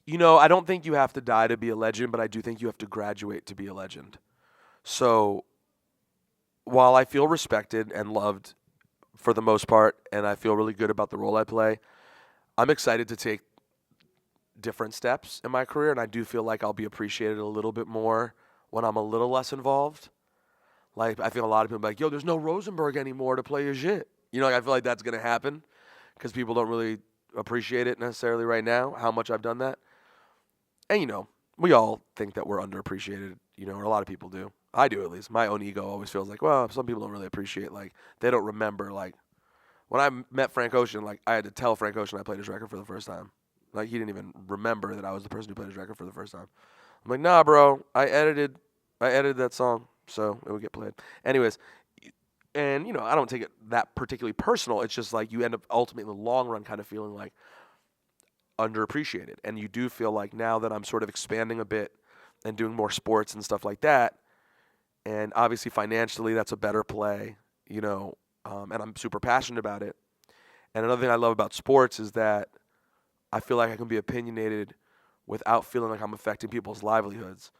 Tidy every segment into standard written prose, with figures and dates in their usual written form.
I don't think you have to die to be a legend, but I do think you have to graduate to be a legend. So while I feel respected and loved for the most part, and I feel really good about the role I play, I'm excited to take different steps in my career, and I do feel like I'll be appreciated a little bit more when I'm a little less involved. Like, I feel a lot of people are like, yo, there's no Rosenberg anymore to play your shit. Like, I feel like that's going to happen because people don't really appreciate it necessarily right now, how much I've done that. And, we all think that we're underappreciated, or a lot of people do. I do, at least. My own ego always feels like, well, some people don't really appreciate, like, they don't remember, like, when I met Frank Ocean, like, I had to tell Frank Ocean I played his record for the first time. Like, he didn't even remember that I was the person who played his record for the first time. I'm like, nah, bro, I edited that song, so it would get played. Anyways, and, I don't take it that particularly personal. It's just like you end up ultimately in the long run kind of feeling like underappreciated. And you do feel like now that I'm sort of expanding a bit and doing more sports and stuff like that, and obviously financially that's a better play, and I'm super passionate about it. And another thing I love about sports is that I feel like I can be opinionated without feeling like I'm affecting people's livelihoods.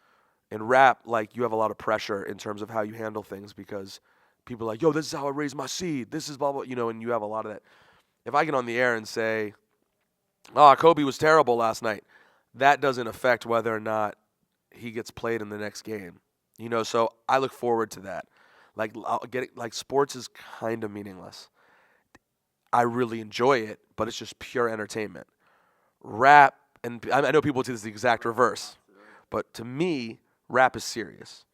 In rap, like you have a lot of pressure in terms of how you handle things because people are like, yo, this is how I raise my seed. This is blah, blah, and you have a lot of that. If I get on the air and say, oh, Kobe was terrible last night, that doesn't affect whether or not he gets played in the next game. So I look forward to that. Like like sports is kind of meaningless. I really enjoy it, but it's just pure entertainment. Rap, and I know people do this the exact reverse, but to me, rap is serious.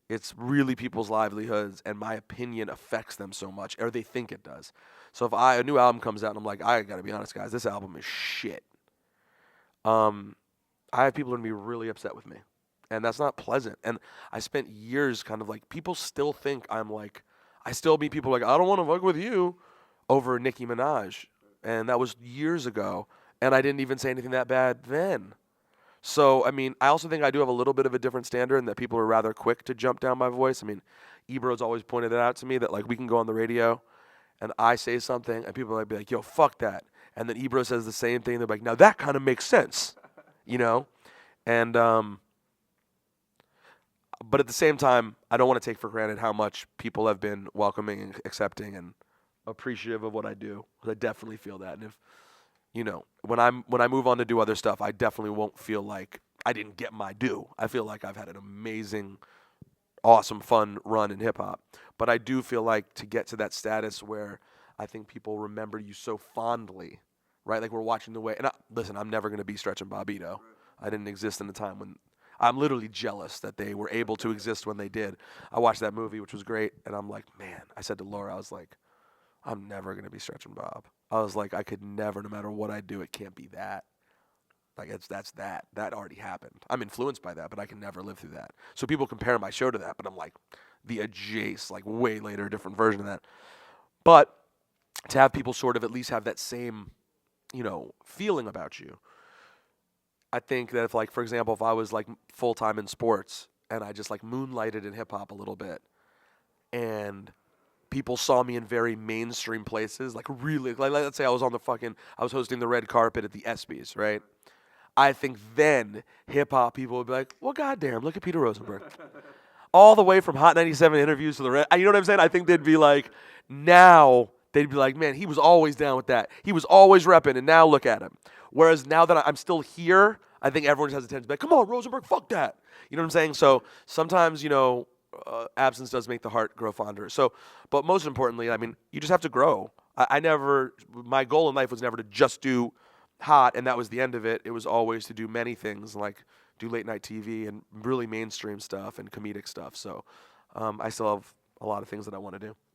It's really people's livelihoods, and my opinion affects them so much, or they think it does. So if a new album comes out, and I'm like, I gotta be honest, guys, this album is shit. Um, I have people gonna be really upset with me, and that's not pleasant. And I spent years kind of like people still think I'm like, I still meet people like I don't want to fuck with you over Nicki Minaj, and that was years ago, and I didn't even say anything that bad then. So, I mean, I also think I do have a little bit of a different standard in that people are rather quick to jump down my voice. I mean, Ebro's always pointed it out to me that, like, we can go on the radio and I say something and people might be like, yo, fuck that. And then Ebro says the same thing. They're like, now that kind of makes sense, you know? And, but at the same time, I don't want to take for granted how much people have been welcoming and accepting and appreciative of what I do. 'Cause I definitely feel that. And if when I move on to do other stuff, I definitely won't feel like I didn't get my due. I feel like I've had an amazing, awesome, fun run in hip hop. But I do feel like to get to that status where I think people remember you so fondly, right? Like we're watching the way. And listen, I'm never gonna be Stretch and Bobbito. I didn't exist in the time when. I'm literally jealous that they were able to exist when they did. I watched that movie, which was great, and I'm like, man. I said to Laura, I was like, I'm never gonna be Stretch and Bob. I was like, I could never, no matter what I do, it can't be that. Like that's that. That already happened. I'm influenced by that, but I can never live through that. So people compare my show to that, but I'm like the adjacent, like way later, different version of that. But to have people sort of at least have that same, feeling about you. I think that if like, for example, if I was like full time in sports and I just like moonlighted in hip hop a little bit and people saw me in very mainstream places, like really, like let's say I was hosting the red carpet at the ESPYS, right? I think then hip hop people would be like, well, goddamn, look at Peter Rosenberg. All the way from Hot 97 interviews to the red, you know what I'm saying? I think they'd be like, now they'd be like, man, he was always down with that. He was always repping, and now look at him. Whereas now that I'm still here, I think everyone has a tendency to be like, come on, Rosenberg, fuck that. You know what I'm saying? So sometimes, absence does make the heart grow fonder. So, but most importantly, I mean, you just have to grow. My goal in life was never to just do hot, and that was the end of it. It was always to do many things, like do late night TV and really mainstream stuff and comedic stuff. So, I still have a lot of things that I want to do.